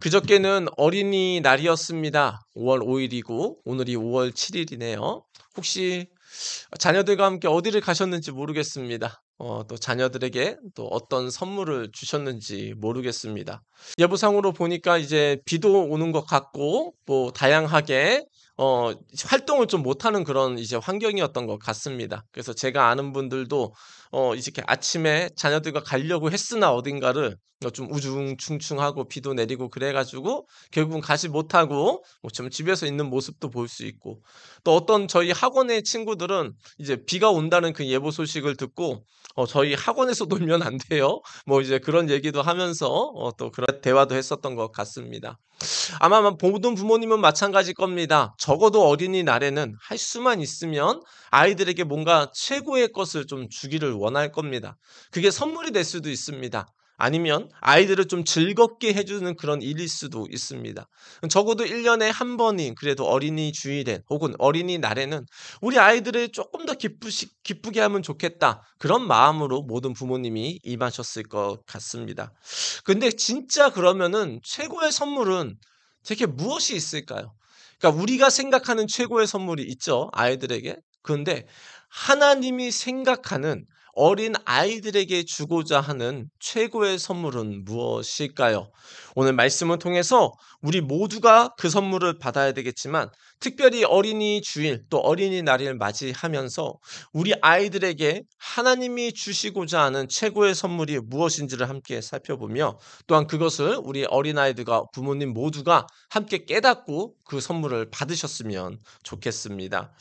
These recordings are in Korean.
그저께는 어린이날이었습니다. 5월 5일이고 오늘이 5월 7일이네요. 혹시 자녀들과 함께 어디를 가셨는지 모르겠습니다. 또 자녀들에게 또 어떤 선물을 주셨는지 모르겠습니다. 예보상으로 보니까 이제 비도 오는 것 같고 뭐 다양하게 활동을 좀 못하는 그런 이제 환경이었던 것 같습니다. 그래서 제가 아는 분들도 이제 이렇게 아침에 자녀들과 가려고 했으나 어딘가를 좀 우중충충하고 비도 내리고 그래 가지고 결국은 가지 못하고 뭐 좀 집에서 있는 모습도 볼 수 있고, 또 어떤 저희 학원의 친구들은 이제 비가 온다는 그 예보 소식을 듣고 "저희 학원에서 놀면 안 돼요?" 뭐 이제 그런 얘기도 하면서 또 그런 대화도 했었던 것 같습니다. 아마 모든 부모님은 마찬가지일 겁니다. 적어도 어린이날에는 할 수만 있으면 아이들에게 뭔가 최고의 것을 좀 주기를 원할 겁니다. 그게 선물이 될 수도 있습니다. 아니면 아이들을 좀 즐겁게 해 주는 그런 일일 수도 있습니다. 적어도 1 년에 한 번인 그래도 어린이 주일에 혹은 어린이날에는 '우리 아이들을 쪼끔 더 기쁘게 하면 좋겠다.' 그런 마음으로 모든 부모님이 임하셨을 것 같습니다. 근데 진짜 그러면은 최고의 선물은 대체 무엇이 있을까요? 그러니까 우리가 생각하는 최고의 선물이 있죠, 아이들에게. 그런데 하나님이 생각하는 어린아이들에게 주고자 하는 최고의 선물은 무엇일까요? 오늘 말씀을 통해서 우리 모두가 그 선물을 받아야 되겠지만, 특별히 어린이 주일 또 어린이날을 맞이하면서 우리 아이들에게 하나님이 주시고자 하는 최고의 선물이 무엇인지를 함께 살펴보며, 또한 그것을 우리 어린아이들과 부모님 모두가 함께 깨닫고 그 선물을 받으셨으면 좋겠습니다.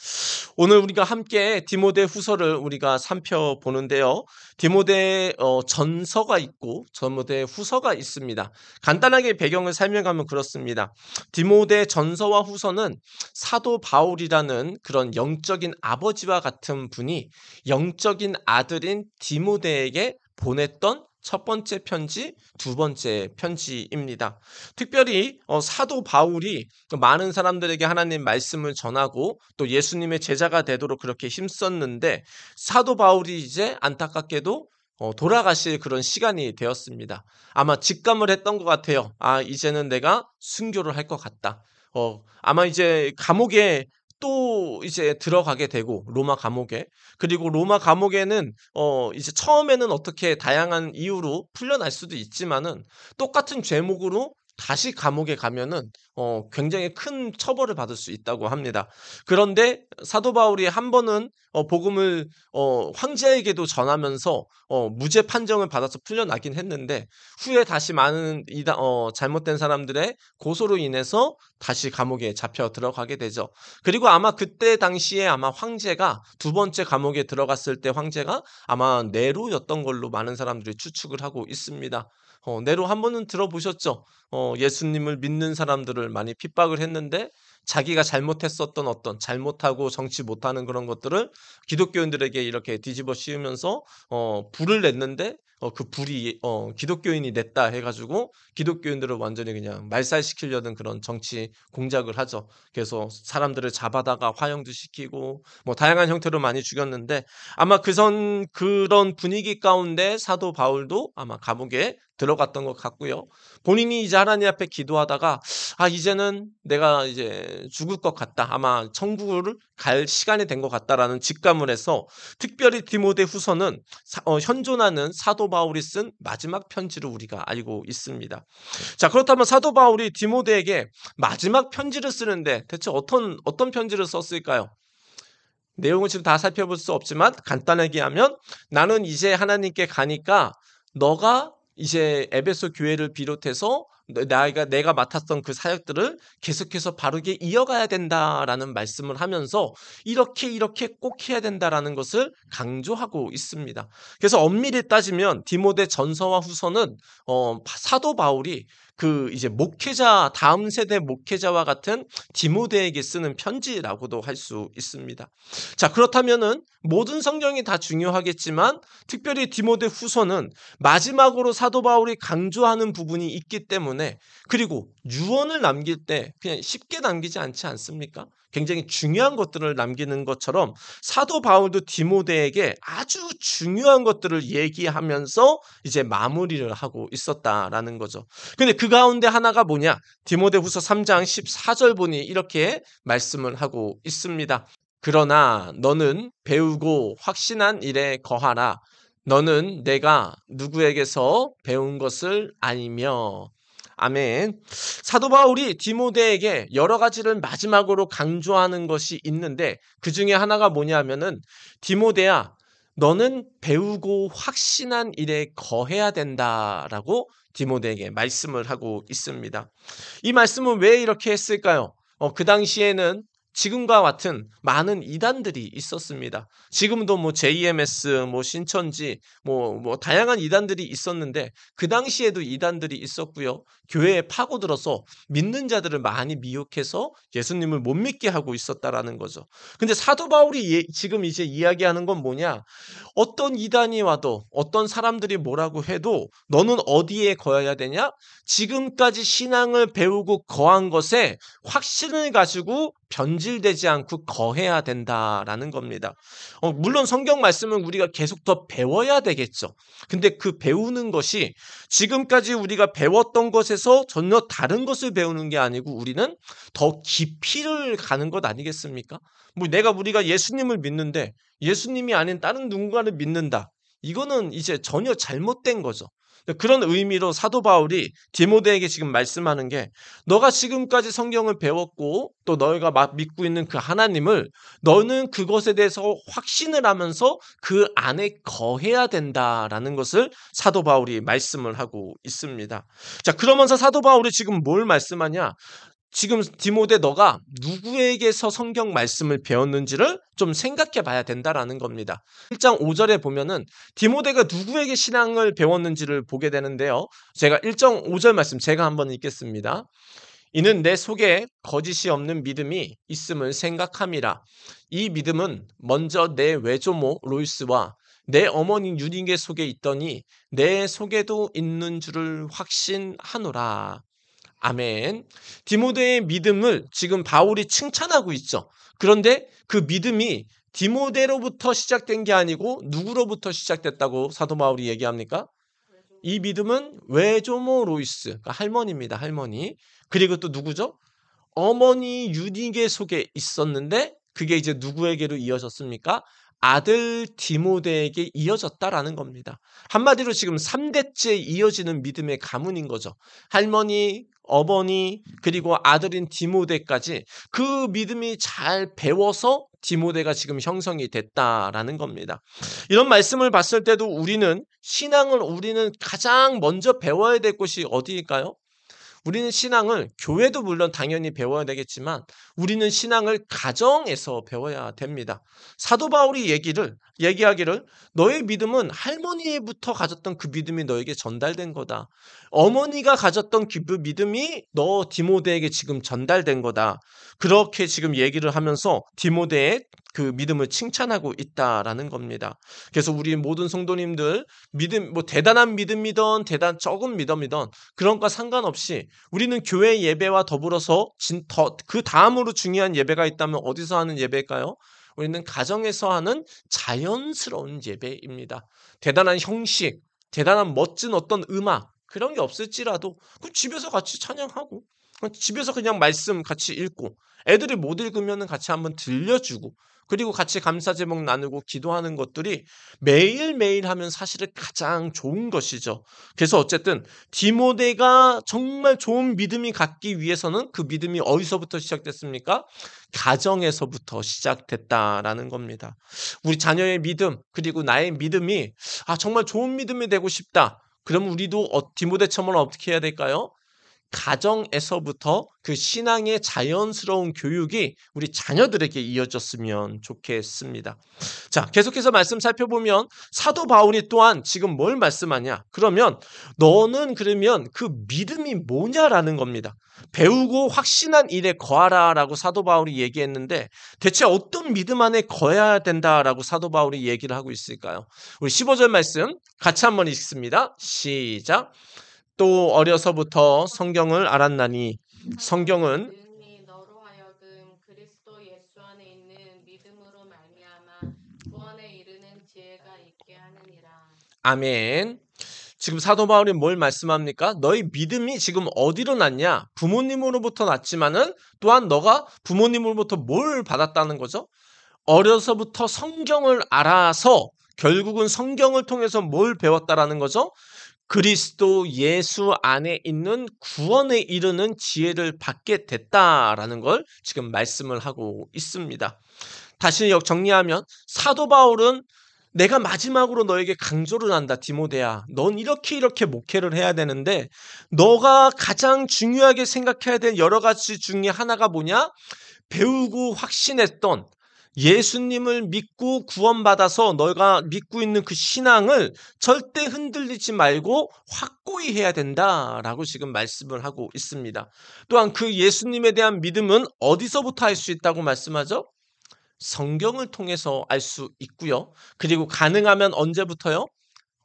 오늘 우리가 함께 디모데후서를 우리가 살펴보는데요. 디모데 전서가 있고 디모데후서가 있습니다. 간단하게 배경을 설명하면 그렇습니다. 디모데 전서와 후서는 사도 바울이라는 그런 영적인 아버지와 같은 분이 영적인 아들인 디모데에게 보냈던 첫 번째 편지, 두 번째 편지입니다. 특별히 사도 바울이 많은 사람들에게 하나님 말씀을 전하고 또 예수님의 제자가 되도록 그렇게 힘썼는데, 사도 바울이 이제 안타깝게도 돌아가실 그런 시간이 되었습니다. 아마 직감을 했던 것 같아요. '아, 이제는 내가 순교를 할 것 같다.' 아마 이제 감옥에 또 이제 들어가게 되고, 로마 감옥에. 그리고 로마 감옥에는 이제 처음에는 어떻게 다양한 이유로 풀려날 수도 있지만은 똑같은 죄목으로 다시 감옥에 가면은 굉장히 큰 처벌을 받을 수 있다고 합니다. 그런데 사도 바울이 한 번은 복음을 황제에게도 전하면서 무죄 판정을 받아서 풀려나긴 했는데, 후에 다시 많은 잘못된 사람들의 고소로 인해서 다시 감옥에 잡혀 들어가게 되죠. 그리고 아마 그때 당시에 아마 황제가 두 번째 감옥에 들어갔을 때 황제가 아마 네로였던 걸로 많은 사람들이 추측을 하고 있습니다. 네로 한 번은 들어보셨죠? 예수님을 믿는 사람들을 많이 핍박을 했는데, 자기가 잘못했었던 어떤 잘못하고 정치 못하는 그런 것들을 기독교인들에게 이렇게 뒤집어 씌우면서 불을 냈는데, 그 불이 기독교인이 냈다 해 가지고 기독교인들을 완전히 그냥 말살시키려는 그런 정치 공작을 하죠. 그래서 사람들을 잡아다가 화형도 시키고 뭐 다양한 형태로 많이 죽였는데, 아마 그런 분위기 가운데 사도 바울도 아마 감옥에 들어갔던 것 같고요. 본인이 이제 하나님 앞에 기도하다가 '아, 이제는 내가 이제 죽을 것 같다. 아마 천국을 갈 시간이 된 것 같다.'라는 직감을 해서, 특별히 디모데후서는 현존하는 사도 바울이 쓴 마지막 편지로 우리가 알고 있습니다. 자, 그렇다면 사도 바울이 디모데에게 마지막 편지를 쓰는데 대체 어떤 편지를 썼을까요? 내용을 지금 다 살펴볼 수 없지만 간단하게 하면, "나는 이제 하나님께 가니까 너가 이제 에베소 교회를 비롯해서 내가 맡았던 그 사역들을 계속해서 바르게 이어가야 된다."라는 말씀을 하면서 이렇게 이렇게 꼭 해야 된다라는 것을 강조하고 있습니다. 그래서 엄밀히 따지면 디모데 전서와 후서는 사도 바울이 그 이제 목회자, 다음 세대 목회자와 같은 디모데에게 쓰는 편지라고도 할 수 있습니다. 자, 그렇다면은 모든 성경이 다 중요하겠지만 특별히 디모데 후서는 마지막으로 사도 바울이 강조하는 부분이 있기 때문에 때문에 그리고 유언을 남길 때 그냥 쉽게 남기지 않지 않습니까? 굉장히 중요한 것들을 남기는 것처럼 사도 바울도 디모데에게 아주 중요한 것들을 얘기하면서 이제 마무리를 하고 있었다라는 거죠. 근데 그 가운데 하나가 뭐냐? 디모데후서 3장 14절 보니 이렇게 말씀을 하고 있습니다. 그러나 너는 배우고 확신한 일에 거하라. 너는 내가 누구에게서 배운 것을 아니며. 아멘. 사도 바울이 디모데에게 여러 가지를 마지막으로 강조하는 것이 있는데 그 중에 하나가 뭐냐면은 디모데야, 너는 배우고 확신한 일에 거해야 된다라고 디모데에게 말씀을 하고 있습니다. 이 말씀은 왜 이렇게 했을까요? 그 당시에는 지금과 같은 많은 이단들이 있었습니다. 지금도 뭐 JMS, 뭐 신천지, 뭐 다양한 이단들이 있었는데 그 당시에도 이단들이 있었고요. 교회에 파고들어서 믿는 자들을 많이 미혹해서 예수님을 못 믿게 하고 있었다라는 거죠. 근데 사도 바울이 지금 이제 이야기하는 건 뭐냐? 어떤 이단이 와도 어떤 사람들이 뭐라고 해도 너는 어디에 거해야 되냐? 지금까지 신앙을 배우고 거한 것에 확신을 가지고 변질되지 않고 거해야 된다라는 겁니다. 물론 성경 말씀은 우리가 계속 더 배워야 되겠죠. 근데 그 배우는 것이 지금까지 우리가 배웠던 것에서 전혀 다른 것을 배우는 게 아니고 우리는 더 깊이를 가는 것 아니겠습니까? 우리가 예수님을 믿는데 예수님이 아닌 다른 누군가를 믿는다. 이거는 이제 전혀 잘못된 거죠. 그런 의미로 사도 바울이 디모데에게 지금 말씀하는 게 너가 지금까지 성경을 배웠고 또 너희가 믿고 있는 그 하나님을 너는 그것에 대해서 확신을 하면서 그 안에 거해야 된다라는 것을 사도 바울이 말씀을 하고 있습니다. 자, 그러면서 사도 바울이 지금 뭘 말씀하냐? 지금 디모데 너가 누구에게서 성경 말씀을 배웠는지를 좀 생각해 봐야 된다라는 겁니다. 1장 5절에 보면은 디모데가 누구에게 신앙을 배웠는지를 보게 되는데요. 제가 1장 5절 말씀 제가 한번 읽겠습니다. 이는 내 속에 거짓이 없는 믿음이 있음을 생각함이라. 이 믿음은 먼저 내 외조모 로이스와 내 어머니 유니게 속에 있더니 내 속에도 있는 줄을 확신하노라. 아멘. 디모데의 믿음을 지금 바울이 칭찬하고 있죠. 그런데 그 믿음이 디모데로부터 시작된 게 아니고 누구로부터 시작됐다고 사도 바울이 얘기합니까? 이 믿음은 외조모 로이스, 그러니까 할머니입니다. 할머니. 그리고 또 누구죠? 어머니 유니게 속에 있었는데 그게 이제 누구에게로 이어졌습니까? 아들 디모데에게 이어졌다라는 겁니다. 한마디로 지금 3대째 이어지는 믿음의 가문인 거죠. 할머니, 어머니, 그리고 아들인 디모데까지 그 믿음이 잘 배워서 디모데가 지금 형성이 됐다라는 겁니다. 이런 말씀을 봤을 때도 우리는 우리는 가장 먼저 배워야 될 곳이 어디일까요? 우리는 신앙을 교회도 물론 당연히 배워야 되겠지만 우리는 신앙을 가정에서 배워야 됩니다. 사도 바울이 얘기하기를 너의 믿음은 할머니부터 가졌던 그 믿음이 너에게 전달된 거다. 어머니가 가졌던 그 믿음이 너 디모데에게 지금 전달된 거다. 그렇게 지금 얘기를 하면서 디모데의 그 믿음을 칭찬하고 있다라는 겁니다. 그래서 우리 모든 성도님들 믿음 대단한 믿음이든 적은 믿음이든 그런 거 상관없이 우리는 교회 예배와 더불어서 그 다음으로 중요한 예배가 있다면 어디서 하는 예배일까요? 우리는 가정에서 하는 자연스러운 예배입니다. 대단한 형식, 대단한 멋진 어떤 음악 그런 게 없을지라도 집에서 같이 찬양하고 집에서 그냥 말씀 같이 읽고 애들이 못 읽으면 같이 한번 들려주고 그리고 같이 감사 제목 나누고 기도하는 것들이 매일매일 하면 사실은 가장 좋은 것이죠. 그래서 어쨌든 디모데가 정말 좋은 믿음이 갖기 위해서는 그 믿음이 어디서부터 시작됐습니까? 가정에서부터 시작됐다라는 겁니다. 우리 자녀의 믿음 그리고 나의 믿음이 정말 좋은 믿음이 되고 싶다. 그럼 우리도 디모데처럼 어떻게 해야 될까요? 가정에서부터 그 신앙의 자연스러운 교육이 우리 자녀들에게 이어졌으면 좋겠습니다. 자, 계속해서 말씀 살펴보면 사도 바울이 또한 지금 뭘 말씀하냐? 그러면 너는 그러면 그 믿음이 뭐냐라는 겁니다. 배우고 확신한 일에 거하라라고 사도 바울이 얘기했는데 대체 어떤 믿음 안에 거해야 된다라고 사도 바울이 얘기를 하고 있을까요? 우리 15절 말씀 같이 한번 읽습니다. 시작. 또 어려서부터 성경을 알았나니. 성경은 능히 너로 하여금 그리스도 예수 안에 있는 믿음으로 말미암아 구원에 이르는 지혜가 있게 하느니라. 아멘. 지금 사도 바울이 뭘 말씀합니까? 너희 믿음이 지금 어디로 났냐? 부모님으로부터 났지만은 또한 너가 부모님으로부터 뭘 받았다는 거죠? 어려서부터 성경을 알아서 결국은 성경을 통해서 뭘 배웠다라는 거죠? 그리스도 예수 안에 있는 구원에 이르는 지혜를 받게 됐다라는 걸 지금 말씀을 하고 있습니다. 다시 정리하면 사도 바울은 내가 마지막으로 너에게 강조를 한다, 디모데야. 넌 이렇게 목회를 해야 되는데 너가 가장 중요하게 생각해야 될 여러 가지 중에 하나가 뭐냐? 배우고 확신했던 예수님을 믿고 구원받아서 너가 믿고 있는 그 신앙을 절대 흔들리지 말고 확고히 해야 된다라고 지금 말씀을 하고 있습니다. 또한 그 예수님에 대한 믿음은 어디서부터 할 수 있다고 말씀하죠? 성경을 통해서 알 수 있고요. 그리고 가능하면 언제부터요?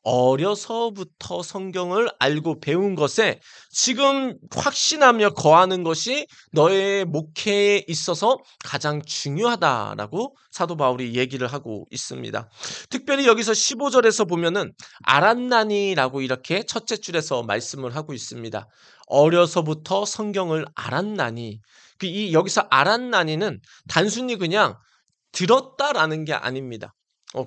어려서부터 성경을 알고 배운 것에 지금 확신하며 거하는 것이 너의 목회에 있어서 가장 중요하다라고 사도 바울이 얘기를 하고 있습니다. 특별히 여기서 15절에서 보면은 알았나니라고 이렇게 첫째 줄에서 말씀을 하고 있습니다. 어려서부터 성경을 알았나니. 여기서 알았나니는 단순히 그냥 들었다라는 게 아닙니다.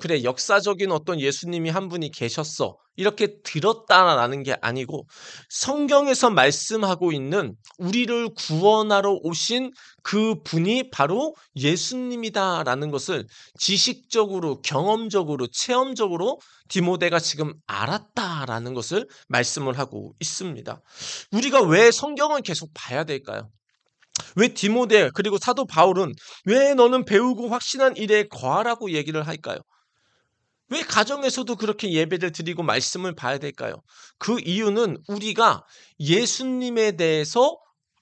그래, 역사적인 어떤 예수님이 한 분이 계셨어. 이렇게 들었다라는 게 아니고 성경에서 말씀하고 있는 우리를 구원하러 오신 그 분이 바로 예수님이다라는 것을 지식적으로, 경험적으로, 체험적으로 디모데가 지금 알았다라는 것을 말씀을 하고 있습니다. 우리가 왜 성경을 계속 봐야 될까요? 왜 디모데 그리고 사도 바울은 왜 너는 배우고 확신한 일에 거하라고 얘기를 할까요? 왜 가정에서도 그렇게 예배를 드리고 말씀을 봐야 될까요? 그 이유는 우리가 예수님에 대해서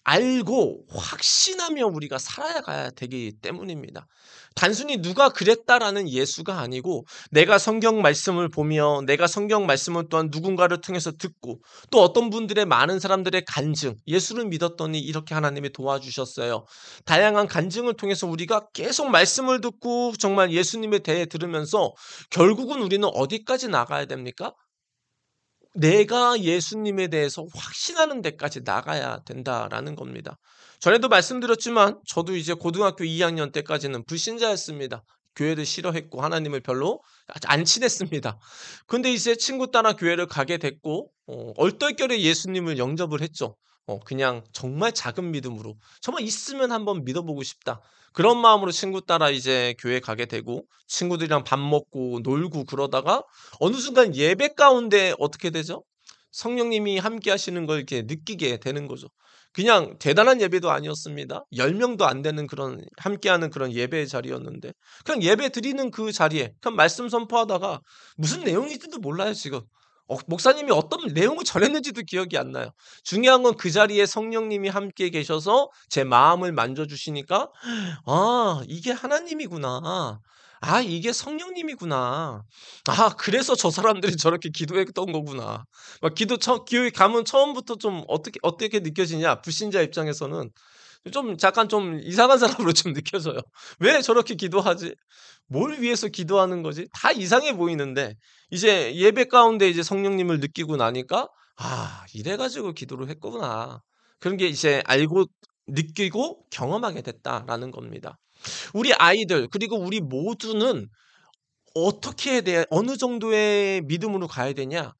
알고 확신하며 우리가 살아야 가야 되기 때문입니다. 단순히 누가 그랬다라는 예수가 아니고 내가 성경 말씀을 보며 내가 성경 말씀을 또한 누군가를 통해서 듣고 또 어떤 분들의 많은 사람들의 간증, 예수를 믿었더니 이렇게 하나님이 도와주셨어요. 다양한 간증을 통해서 우리가 계속 말씀을 듣고 정말 예수님에 대해 들으면서 결국은 우리는 어디까지 나가야 됩니까? 내가 예수님에 대해서 확신하는 데까지 나가야 된다라는 겁니다. 전에도 말씀드렸지만 저도 이제 고등학교 2학년 때까지는 불신자였습니다. 교회를 싫어했고 하나님을 별로 안 친했습니다. 근데 이제 친구 따라 교회를 가게 됐고 얼떨결에 예수님을 영접을 했죠. 그냥 정말 작은 믿음으로 정말 있으면 한번 믿어보고 싶다. 그런 마음으로 친구 따라 이제 교회 가게 되고 친구들이랑 밥 먹고 놀고 그러다가 어느 순간 예배 가운데 어떻게 되죠? 성령님이 함께 하시는 걸 이렇게 느끼게 되는 거죠. 그냥 대단한 예배도 아니었습니다. 10명도 안 되는 그런 함께하는 그런 예배의 자리였는데 그냥 예배 드리는 그 자리에 그냥 말씀 선포하다가 무슨 내용인지도 몰라요, 지금. 목사님이 어떤 내용을 전했는지도 기억이 안 나요. 중요한 건 그 자리에 성령님이 함께 계셔서 제 마음을 만져주시니까 이게 하나님이구나. 이게 성령님이구나. 그래서 저 사람들이 저렇게 기도했던 거구나. 막 교회 가면 처음부터 좀 어떻게 느껴지냐? 불신자 입장에서는 좀 약간 좀 이상한 사람으로 좀 느껴져요. 왜 저렇게 기도하지? 뭘 위해서 기도하는 거지? 다 이상해 보이는데 이제 예배 가운데 이제 성령님을 느끼고 나니까 이래 가지고 기도를 했구나. 그런 게 이제 알고 느끼고 경험하게 됐다라는 겁니다. 우리 아이들 그리고 우리 모두는 어떻게 해야 돼? 어느 정도의 믿음으로 가야 되냐?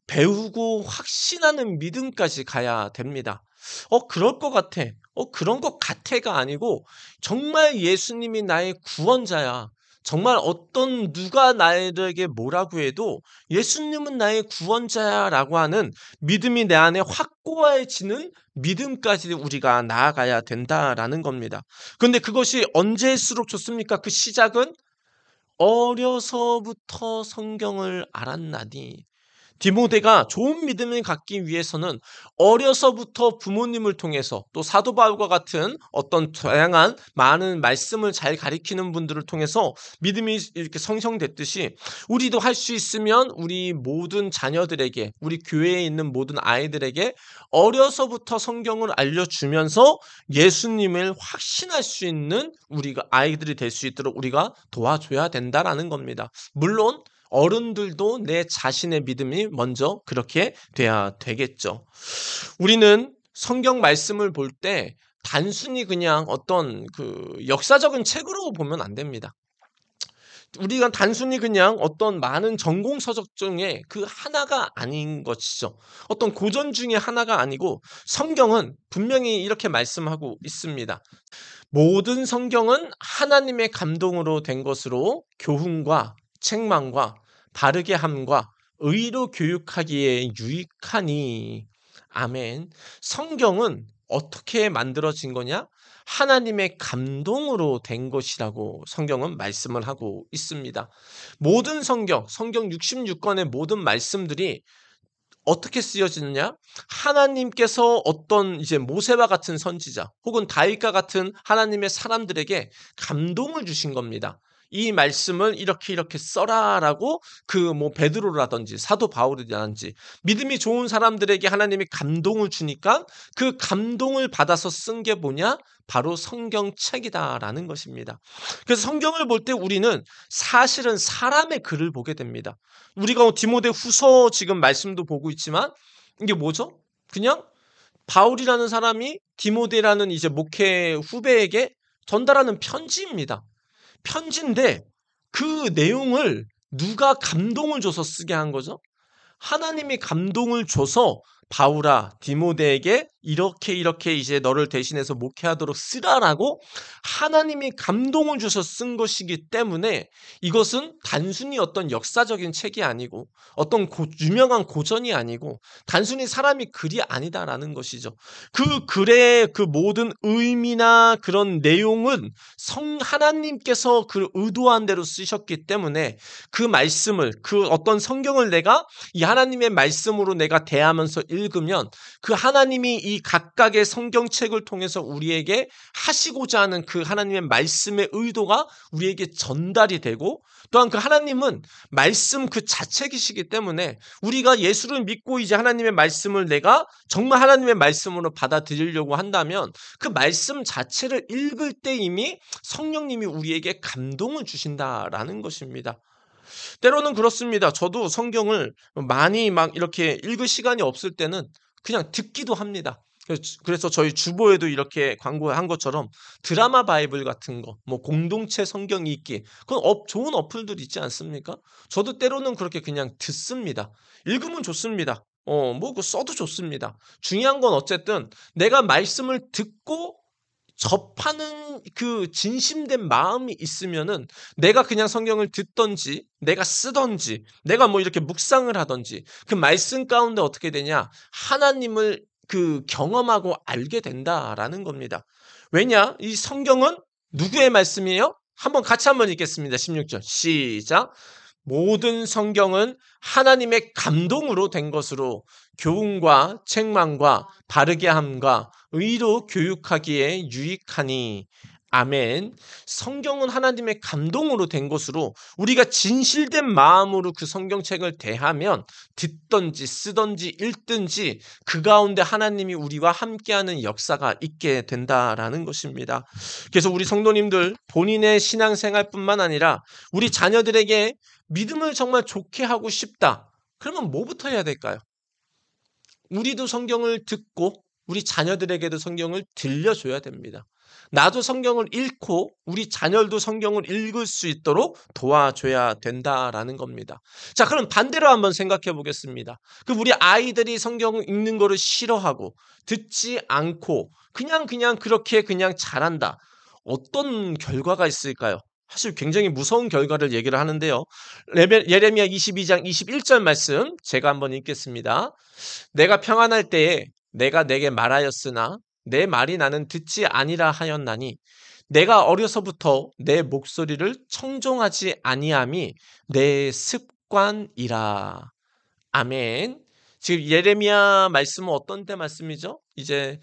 배우고 확신하는 믿음까지 가야 됩니다. 그럴 것 같아. 그런 것 같아가 아니고 정말 예수님이 나의 구원자야. 정말 어떤 누가 나에게 뭐라고 해도 예수님은 나의 구원자야라고 하는 믿음이 내 안에 확고해지는 믿음까지 우리가 나아가야 된다라는 겁니다. 근데 그것이 언제일수록 좋습니까? 그 시작은 어려서부터 성경을 알았나니 디모데가 좋은 믿음을 갖기 위해서는 어려서부터 부모님을 통해서 또 사도 바울과 같은 어떤 다양한 많은 말씀을 잘 가리키는 분들을 통해서 믿음이 이렇게 성장됐듯이 우리도 할 수 있으면 우리 모든 자녀들에게, 우리 교회에 있는 모든 아이들에게 어려서부터 성경을 알려주면서 예수님을 확신할 수 있는 우리가 아이들이 될 수 있도록 우리가 도와줘야 된다라는 겁니다. 물론 어른들도 내 자신의 믿음이 먼저 그렇게 돼야 되겠죠. 우리는 성경 말씀을 볼 때 단순히 그냥 어떤 역사적인 책으로 보면 안 됩니다. 우리가 단순히 그냥 어떤 많은 전공 서적 중에 그 하나가 아닌 것이죠. 어떤 고전 중에 하나가 아니고 성경은 분명히 이렇게 말씀하고 있습니다. 모든 성경은 하나님의 감동으로 된 것으로 교훈과 책망과 바르게 함과 의로 교육하기에 유익하니. 아멘. 성경은 어떻게 만들어진 거냐? 하나님의 감동으로 된 것이라고 성경은 말씀을 하고 있습니다. 모든 성경 66권의 모든 말씀들이 어떻게 쓰여지느냐? 하나님께서 어떤 이제 모세와 같은 선지자 혹은 다윗과 같은 하나님의 사람들에게 감동을 주신 겁니다. 이 말씀을 이렇게 써라라고 베드로라든지 사도 바울이라든지 믿음이 좋은 사람들에게 하나님이 감동을 주니까 그 감동을 받아서 쓴 게 뭐냐? 바로 성경책이다라는 것입니다. 그래서 성경을 볼 때 우리는 사실은 사람의 글을 보게 됩니다. 우리가 디모데 후서 지금 말씀도 보고 있지만 이게 뭐죠? 그냥 바울이라는 사람이 디모데라는 이제 목회 후배에게 전달하는 편지입니다. 편지인데 그 내용을 누가 감동을 줘서 쓰게 한 거죠? 하나님이 감동을 줘서 바울아, 디모데에게 이렇게 이제 너를 대신해서 목회하도록 쓰라라고 하나님이 감동을 주셔서 쓴 것이기 때문에 이것은 단순히 어떤 역사적인 책이 아니고 어떤 유명한 고전이 아니고 단순히 사람이 글이 아니다라는 것이죠. 그 글의 그 모든 의미나 그런 내용은 하나님께서 그 의도한 대로 쓰셨기 때문에 그 말씀을, 그 어떤 성경을 내가 이 하나님의 말씀으로 내가 대하면서 읽으면 그 하나님이 이 각각의 성경책을 통해서 우리에게 하시고자 하는 그 하나님의 말씀의 의도가 우리에게 전달이 되고 또한 그 하나님은 말씀 그 자체이시기 때문에 우리가 예수를 믿고 이제 하나님의 말씀을 내가 정말 하나님의 말씀으로 받아들이려고 한다면 그 말씀 자체를 읽을 때 이미 성령님이 우리에게 감동을 주신다라는 것입니다. 때로는 그렇습니다. 저도 성경을 많이 막 이렇게 읽을 시간이 없을 때는 그냥 듣기도 합니다. 그래서 저희 주보에도 이렇게 광고한 것처럼 드라마 바이블 같은 거, 공동체 성경 읽기, 그건 좋은 어플들 있지 않습니까? 저도 때로는 그렇게 그냥 듣습니다. 읽으면 좋습니다. 그거 써도 좋습니다. 중요한 건 어쨌든 내가 말씀을 듣고 접하는 그 진심된 마음이 있으면은 내가 그냥 성경을 듣던지 내가 쓰던지 내가 이렇게 묵상을 하던지 그 말씀 가운데 어떻게 되냐? 하나님을 경험하고 알게 된다라는 겁니다. 왜냐? 이 성경은 누구의 말씀이에요? 같이 한번 읽겠습니다. 16절 시작. 모든 성경은 하나님의 감동으로 된 것으로 교훈과 책망과 바르게 함과 의로 교육하기에 유익하니. 아멘. 성경은 하나님의 감동으로 된 것으로 우리가 진실된 마음으로 그 성경책을 대하면 듣든지 쓰든지 읽든지 그 가운데 하나님이 우리와 함께하는 역사가 있게 된다라는 것입니다. 그래서 우리 성도님들 본인의 신앙생활뿐만 아니라 우리 자녀들에게 믿음을 정말 좋게 하고 싶다. 그러면 뭐부터 해야 될까요? 우리도 성경을 듣고 우리 자녀들에게도 성경을 들려줘야 됩니다. 나도 성경을 읽고 우리 자녀도 성경을 읽을 수 있도록 도와줘야 된다라는 겁니다. 자, 그럼 반대로 한번 생각해 보겠습니다. 우리 아이들이 성경을 읽는 거를 싫어하고 듣지 않고 그냥 그렇게 그냥 잘한다. 어떤 결과가 있을까요? 사실 굉장히 무서운 결과를 얘기를 하는데요. 예레미야 22장 21절 말씀 제가 한번 읽겠습니다. 내가 평안할 때에 내가 내게 말하였으나 내 말이 나는 듣지 아니라 하였나니 내가 어려서부터 내 목소리를 청종하지 아니함이 내 습관이라. 아멘. 지금 예레미야 말씀은 어떤 때 말씀이죠? 이제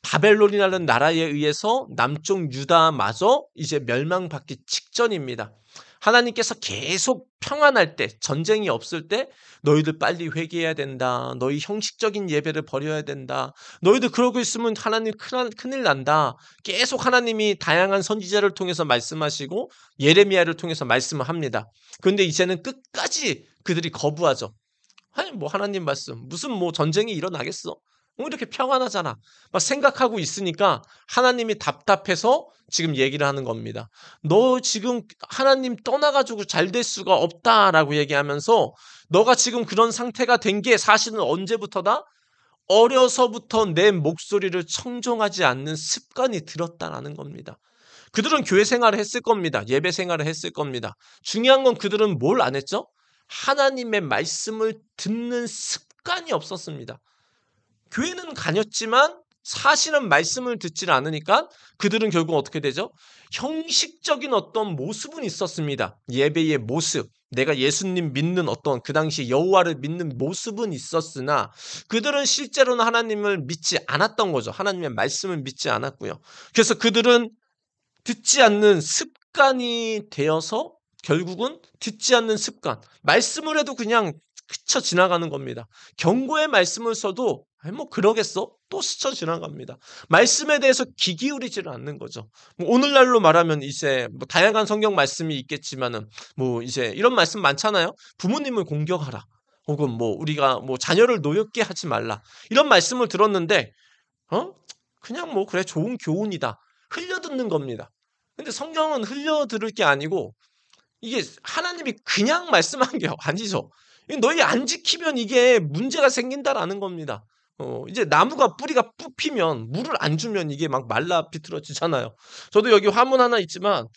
바벨론이라는 나라에 의해서 남쪽 유다마저 이제 멸망받기 직전입니다. 하나님께서 계속 평안할 때, 전쟁이 없을 때 너희들 빨리 회개해야 된다. 너희 형식적인 예배를 버려야 된다. 너희들 그러고 있으면 하나님 큰일 난다. 계속 하나님이 다양한 선지자를 통해서 말씀하시고 예레미야를 통해서 말씀을 합니다. 그런데 이제는 끝까지 그들이 거부하죠. 아니 뭐 하나님 말씀 무슨 뭐 전쟁이 일어나겠어? 뭐 이렇게 평안하잖아. 막 생각하고 있으니까 하나님이 답답해서 지금 얘기를 하는 겁니다. 너 지금 하나님 떠나가지고 잘 될 수가 없다라고 얘기하면서 너가 지금 그런 상태가 된 게 사실은 언제부터다? 어려서부터 내 목소리를 청종하지 않는 습관이 들었다라는 겁니다. 그들은 교회 생활을 했을 겁니다. 예배 생활을 했을 겁니다. 중요한 건 그들은 뭘 안 했죠? 하나님의 말씀을 듣는 습관이 없었습니다. 교회는 다녔지만 사실은 말씀을 듣질 않으니까 그들은 결국 어떻게 되죠? 형식적인 어떤 모습은 있었습니다. 예배의 모습, 내가 예수님 믿는 어떤 그 당시 여호와를 믿는 모습은 있었으나 그들은 실제로는 하나님을 믿지 않았던 거죠. 하나님의 말씀을 믿지 않았고요. 그래서 그들은 듣지 않는 습관이 되어서 결국은 듣지 않는 습관, 말씀을 해도 그냥 스쳐 지나가는 겁니다. 경고의 말씀을 써도 뭐 그러겠어? 또 스쳐 지나갑니다. 말씀에 대해서 귀 기울이지를 않는 거죠. 뭐 오늘날로 말하면 이제 뭐 다양한 성경 말씀이 있겠지만은 뭐 이제 이런 말씀 많잖아요. 부모님을 공경하라. 혹은 뭐 우리가 뭐 자녀를 노엽게 하지 말라. 이런 말씀을 들었는데 그냥 뭐 그래 좋은 교훈이다. 흘려듣는 겁니다. 근데 성경은 흘려들을 게 아니고 이게 하나님이 그냥 말씀한 게 아니죠. 너희 안 지키면 이게 문제가 생긴다라는 겁니다. 이제 나무가 뿌리가 뽑히면 물을 안 주면 이게 막 말라 비틀어지잖아요. 저도 여기 화분 하나 있지만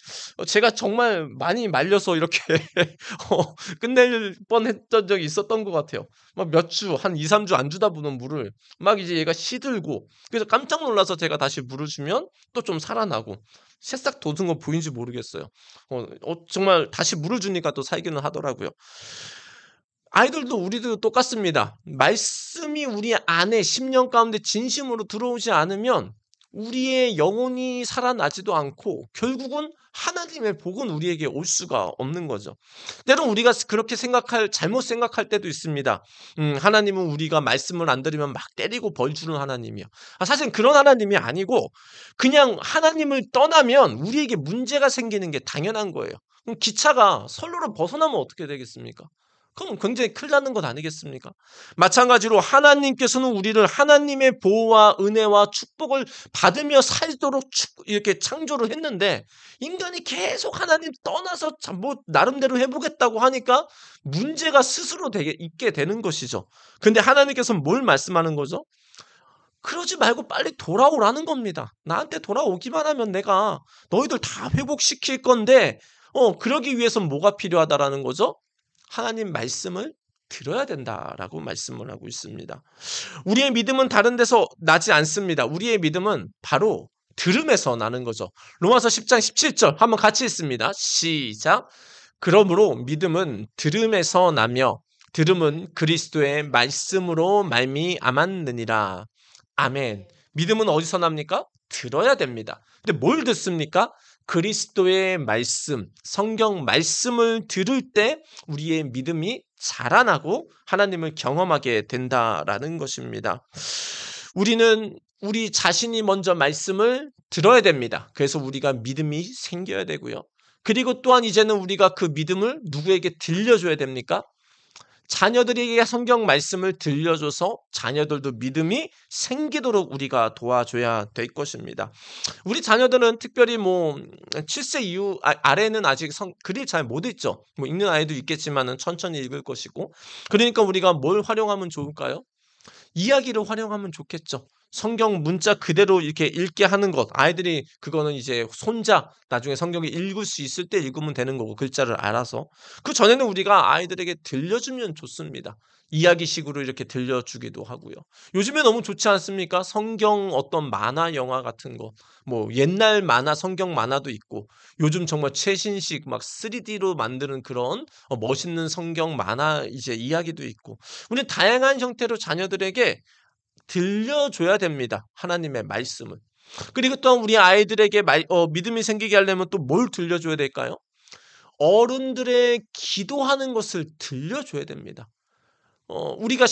제가 정말 많이 말려서 이렇게 끝낼 뻔했던 적이 있었던 것 같아요. 막 몇 주, 한 2, 3주 안 주다 보는 물을 막 이제 얘가 시들고 그래서 깜짝 놀라서 제가 다시 물을 주면 또 좀 살아나고 새싹 돋은 거 보이는지 모르겠어요. 정말 다시 물을 주니까 또 살기는 하더라고요. 아이들도 우리도 똑같습니다. 말씀이 우리 안에 10년 가운데 진심으로 들어오지 않으면 우리의 영혼이 살아나지도 않고 결국은 하나님의 복은 우리에게 올 수가 없는 거죠. 때론 우리가 그렇게 잘못 생각할 때도 있습니다. 하나님은 우리가 말씀을 안 들으면 막 때리고 벌 주는 하나님이요. 사실 그런 하나님이 아니고 그냥 하나님을 떠나면 우리에게 문제가 생기는 게 당연한 거예요. 그럼 기차가 선로를 벗어나면 어떻게 되겠습니까? 그럼 굉장히 큰일 나는 것 아니겠습니까? 마찬가지로 하나님께서는 우리를 하나님의 보호와 은혜와 축복을 받으며 살도록 이렇게 창조를 했는데 인간이 계속 하나님 떠나서 뭐 나름대로 해보겠다고 하니까 문제가 스스로 있게 되는 것이죠. 근데 하나님께서는 뭘 말씀하는 거죠? 그러지 말고 빨리 돌아오라는 겁니다. 나한테 돌아오기만 하면 내가 너희들 다 회복시킬 건데 그러기 위해서는 뭐가 필요하다라는 거죠? 하나님 말씀을 들어야 된다라고 말씀을 하고 있습니다. 우리의 믿음은 다른 데서 나지 않습니다. 우리의 믿음은 바로 들음에서 나는 거죠. 로마서 10장 17절 한번 같이 읽습니다. 시작. 그러므로 믿음은 들음에서 나며 들음은 그리스도의 말씀으로 말미암았느니라. 아멘. 믿음은 어디서 납니까? 들어야 됩니다. 근데 뭘 듣습니까? 그리스도의 말씀, 성경 말씀을 들을 때 우리의 믿음이 자라나고 하나님을 경험하게 된다라는 것입니다. 우리는 우리 자신이 먼저 말씀을 들어야 됩니다. 그래서 우리가 믿음이 생겨야 되고요. 그리고 또한 이제는 우리가 그 믿음을 누구에게 들려줘야 됩니까? 자녀들에게 성경 말씀을 들려줘서 자녀들도 믿음이 생기도록 우리가 도와줘야 될 것입니다. 우리 자녀들은 특별히 뭐 7세 이후 아래는 아직 글을 잘 못 읽죠. 뭐 읽는 아이도 있겠지만은 천천히 읽을 것이고. 그러니까 우리가 뭘 활용하면 좋을까요? 이야기를 활용하면 좋겠죠. 성경 문자 그대로 이렇게 읽게 하는 것. 아이들이 그거는 이제 손자 나중에 성경을 읽을 수 있을 때 읽으면 되는 거고 글자를 알아서. 그 전에는 우리가 아이들에게 들려주면 좋습니다. 이야기식으로 이렇게 들려주기도 하고요. 요즘에 너무 좋지 않습니까? 성경 어떤 만화 영화 같은 거. 뭐 옛날 만화 성경 만화도 있고 요즘 정말 최신식 막 3D로 만드는 그런 멋있는 성경 만화 이제 이야기도 있고 우리는 다양한 형태로 자녀들에게 들려줘야 됩니다. 하나님의 말씀을. 그리고 또 우리 아이들에게 믿음이 생기게 하려면 또 뭘 들려줘야 될까요? 어른들의 기도하는 것을 들려줘야 됩니다. 우리가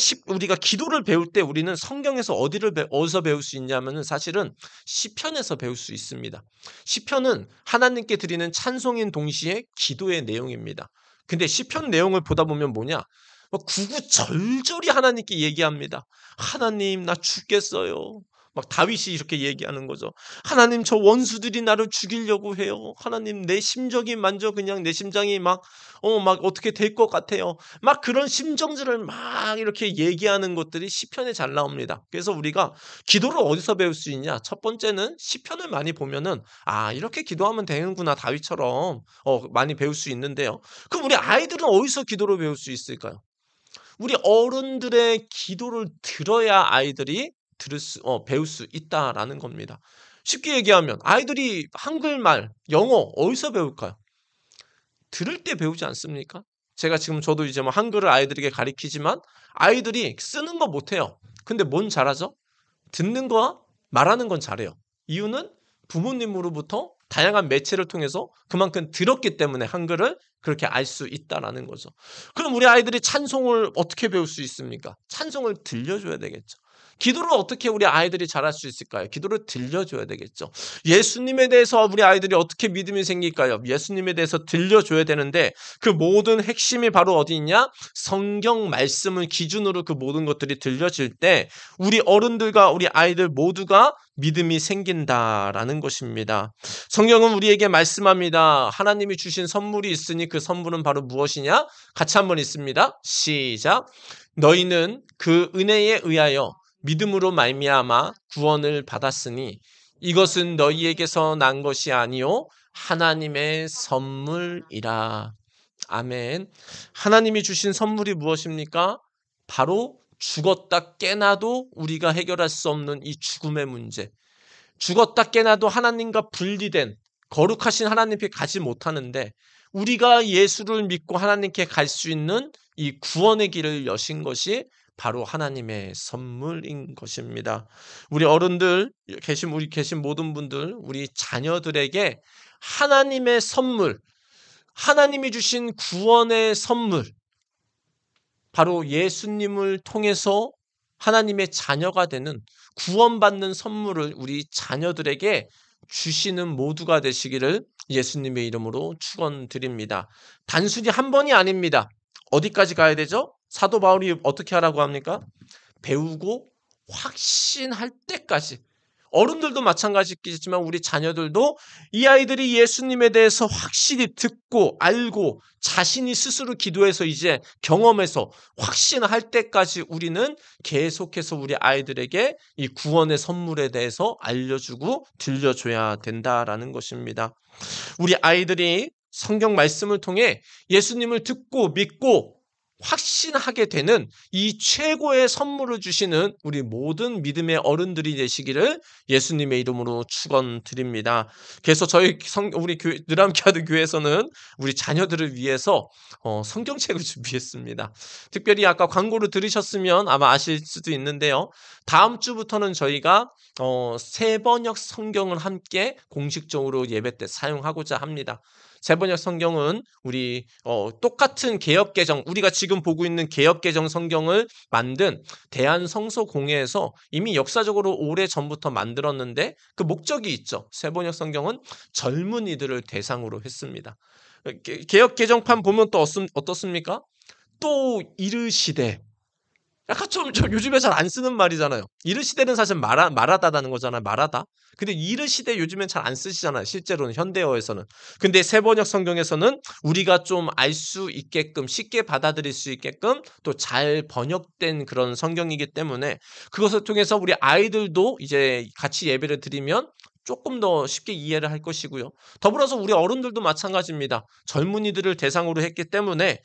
기도를 배울 때 우리는 성경에서 어디서 배울 수 있냐면은 사실은 시편에서 배울 수 있습니다. 시편은 하나님께 드리는 찬송인 동시에 기도의 내용입니다. 근데 시편 내용을 보다 보면 뭐냐? 구구절절히 하나님께 얘기합니다. 하나님, 나 죽겠어요. 막 다윗이 이렇게 얘기하는 거죠. 하나님, 저 원수들이 나를 죽이려고 해요. 하나님, 내 심정이 만져 그냥 내 심장이 막 어떻게 될 것 같아요. 막 그런 심정들을 막 이렇게 얘기하는 것들이 시편에 잘 나옵니다. 그래서 우리가 기도를 어디서 배울 수 있냐? 첫 번째는 시편을 많이 보면은 이렇게 기도하면 되는구나. 다윗처럼 많이 배울 수 있는데요. 그럼 우리 아이들은 어디서 기도를 배울 수 있을까요? 우리 어른들의 기도를 들어야 아이들이 배울 수 있다라는 겁니다. 쉽게 얘기하면 아이들이 한글말, 영어 어디서 배울까요? 들을 때 배우지 않습니까? 제가 지금 저도 이제 뭐 한글을 아이들에게 가르치지만 아이들이 쓰는 거 못해요. 근데 뭔 잘하죠? 듣는 거와 말하는 건 잘해요. 이유는 부모님으로부터 다양한 매체를 통해서 그만큼 들었기 때문에 한글을 그렇게 알 수 있다라는 거죠. 그럼 우리 아이들이 찬송을 어떻게 배울 수 있습니까? 찬송을 들려줘야 되겠죠. 기도를 어떻게 우리 아이들이 잘할 수 있을까요? 기도를 들려줘야 되겠죠. 예수님에 대해서 우리 아이들이 어떻게 믿음이 생길까요? 예수님에 대해서 들려줘야 되는데 그 모든 핵심이 바로 어디 있냐? 성경 말씀을 기준으로 그 모든 것들이 들려질 때 우리 어른들과 우리 아이들 모두가 믿음이 생긴다라는 것입니다. 성경은 우리에게 말씀합니다. 하나님이 주신 선물이 있으니 그 선물은 바로 무엇이냐? 같이 한번 읽습니다. 시작. 너희는 그 은혜에 의하여 믿음으로 말미암아 구원을 받았으니 이것은 너희에게서 난 것이 아니요 하나님의 선물이라. 아멘. 하나님이 주신 선물이 무엇입니까? 바로 죽었다 깨나도 우리가 해결할 수 없는 이 죽음의 문제. 죽었다 깨나도 하나님과 분리된 거룩하신 하나님께 가지 못하는데 우리가 예수를 믿고 하나님께 갈 수 있는 이 구원의 길을 여신 것이 바로 하나님의 선물인 것입니다. 우리 어른들 우리 계신 모든 분들 우리 자녀들에게 하나님의 선물, 하나님이 주신 구원의 선물, 바로 예수님을 통해서 하나님의 자녀가 되는 구원받는 선물을 우리 자녀들에게 주시는 모두가 되시기를 예수님의 이름으로 축원드립니다. 단순히 한 번이 아닙니다. 어디까지 가야 되죠? 사도 바울이 어떻게 하라고 합니까? 배우고 확신할 때까지. 어른들도 마찬가지겠지만 우리 자녀들도 이 아이들이 예수님에 대해서 확실히 듣고 알고 자신이 스스로 기도해서 이제 경험해서 확신할 때까지 우리는 계속해서 우리 아이들에게 이 구원의 선물에 대해서 알려주고 들려줘야 된다라는 것입니다. 우리 아이들이 성경 말씀을 통해 예수님을 듣고 믿고 확신하게 되는 이 최고의 선물을 주시는 우리 모든 믿음의 어른들이 되시기를 예수님의 이름으로 축원드립니다. 그래서 우리 느람키아드 교회에서는 우리 자녀들을 위해서 성경책을 준비했습니다. 특별히 아까 광고를 들으셨으면 아마 아실 수도 있는데요. 다음 주부터는 저희가 세번역 성경을 함께 공식적으로 예배 때 사용하고자 합니다. 세번역 성경은 우리 똑같은 개역개정, 우리가 지금 보고 있는 개역개정 성경을 만든 대한성서공회에서 이미 역사적으로 오래 전부터 만들었는데 그 목적이 있죠. 세번역 성경은 젊은이들을 대상으로 했습니다. 개역개정판 보면 또 어떻습니까? 또 이르시되 약간 좀 요즘에 잘 안 쓰는 말이잖아요. 이르시되는 사실 말하다라는 거잖아요. 말하다. 근데 이르시되 요즘엔 잘 안 쓰시잖아요. 실제로는 현대어에서는. 근데 세번역 성경에서는 우리가 좀 알 수 있게끔 쉽게 받아들일 수 있게끔 또 잘 번역된 그런 성경이기 때문에 그것을 통해서 우리 아이들도 이제 같이 예배를 드리면 조금 더 쉽게 이해를 할 것이고요. 더불어서 우리 어른들도 마찬가지입니다. 젊은이들을 대상으로 했기 때문에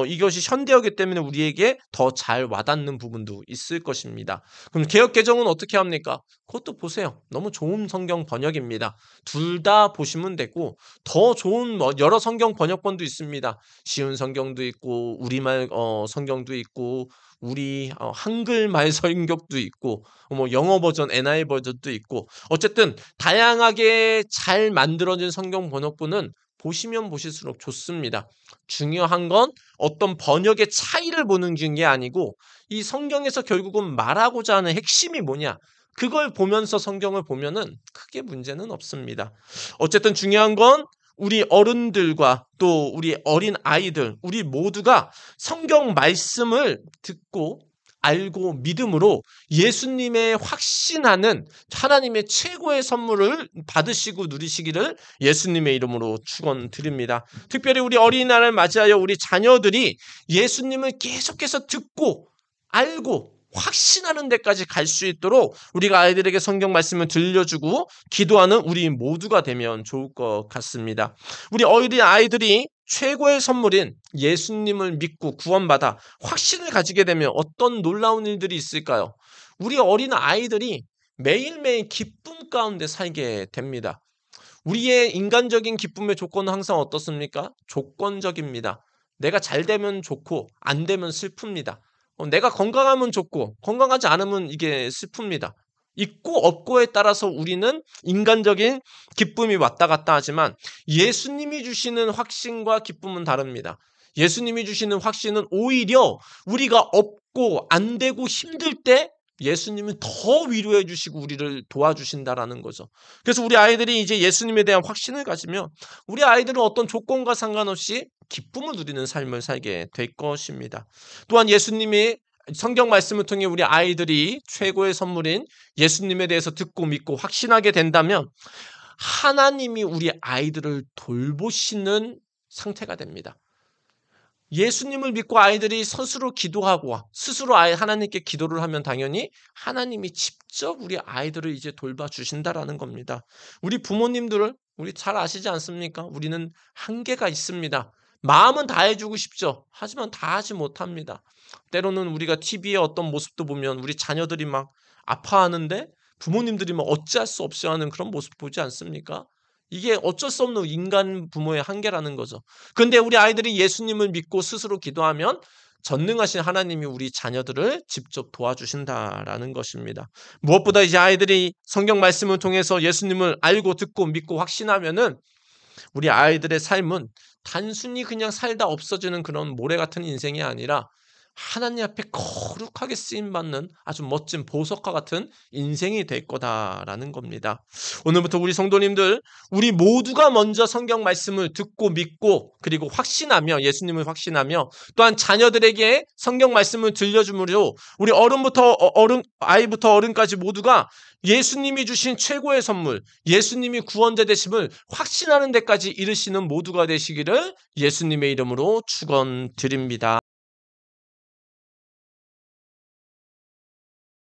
이것이 현대어기 때문에 우리에게 더 잘 와닿는 부분도 있을 것입니다. 그럼 개역 개정은 어떻게 합니까? 그것도 보세요. 너무 좋은 성경 번역입니다. 둘 다 보시면 되고 더 좋은 여러 성경 번역본도 있습니다. 쉬운 성경도 있고 우리말 성경도 있고 우리 한글말 성경도 있고 영어 버전, NIV 버전도 있고 어쨌든 다양하게 잘 만들어진 성경 번역본은 보시면 보실수록 좋습니다. 중요한 건 어떤 번역의 차이를 보는 게 아니고 이 성경에서 결국은 말하고자 하는 핵심이 뭐냐? 그걸 보면서 성경을 보면은 크게 문제는 없습니다. 어쨌든 중요한 건 우리 어른들과 또 우리 어린 아이들, 우리 모두가 성경 말씀을 듣고 알고 믿음으로 예수님의 확신하는 하나님의 최고의 선물을 받으시고 누리시기를 예수님의 이름으로 축원드립니다. 특별히 우리 어린이날을 맞이하여 우리 자녀들이 예수님을 계속해서 듣고 알고 확신하는 데까지 갈 수 있도록 우리가 아이들에게 성경 말씀을 들려주고 기도하는 우리 모두가 되면 좋을 것 같습니다. 우리 어린 아이들이 최고의 선물인 예수님을 믿고 구원받아 확신을 가지게 되면 어떤 놀라운 일들이 있을까요? 우리 어린 아이들이 매일매일 기쁨 가운데 살게 됩니다. 우리의 인간적인 기쁨의 조건은 항상 어떻습니까? 조건적입니다. 내가 잘 되면 좋고 안 되면 슬픕니다. 내가 건강하면 좋고 건강하지 않으면 이게 슬픕니다. 있고 없고에 따라서 우리는 인간적인 기쁨이 왔다 갔다 하지만 예수님이 주시는 확신과 기쁨은 다릅니다. 예수님이 주시는 확신은 오히려 우리가 없고 안 되고 힘들 때 예수님은 더 위로해 주시고 우리를 도와주신다라는 거죠. 그래서 우리 아이들이 이제 예수님에 대한 확신을 가지면 우리 아이들은 어떤 조건과 상관없이 기쁨을 누리는 삶을 살게 될 것입니다. 또한 예수님이 성경 말씀을 통해 우리 아이들이 최고의 선물인 예수님에 대해서 듣고 믿고 확신하게 된다면 하나님이 우리 아이들을 돌보시는 상태가 됩니다. 예수님을 믿고 아이들이 스스로 기도하고 스스로 하나님께 기도를 하면 당연히 하나님이 직접 우리 아이들을 이제 돌봐주신다라는 겁니다. 우리 부모님들을 우리 잘 아시지 않습니까? 우리는 한계가 있습니다. 마음은 다 해주고 싶죠. 하지만 다 하지 못합니다. 때로는 우리가 TV의 어떤 모습도 보면 우리 자녀들이 막 아파하는데 부모님들이 막 어찌할 수 없이 하는 그런 모습 보지 않습니까? 이게 어쩔 수 없는 인간 부모의 한계라는 거죠. 그런데 우리 아이들이 예수님을 믿고 스스로 기도하면 전능하신 하나님이 우리 자녀들을 직접 도와주신다라는 것입니다. 무엇보다 이제 아이들이 성경 말씀을 통해서 예수님을 알고 듣고 믿고 확신하면은 우리 아이들의 삶은 단순히 그냥 살다 없어지는 그런 모래 같은 인생이 아니라 하나님 앞에 거룩하게 쓰임받는 아주 멋진 보석과 같은 인생이 될 거다라는 겁니다. 오늘부터 우리 성도님들 우리 모두가 먼저 성경 말씀을 듣고 믿고 그리고 확신하며 예수님을 확신하며 또한 자녀들에게 성경 말씀을 들려주므로 우리 아이부터 어른까지 모두가 예수님이 주신 최고의 선물, 예수님이 구원자 되심을 확신하는 데까지 이르시는 모두가 되시기를 예수님의 이름으로 축원드립니다.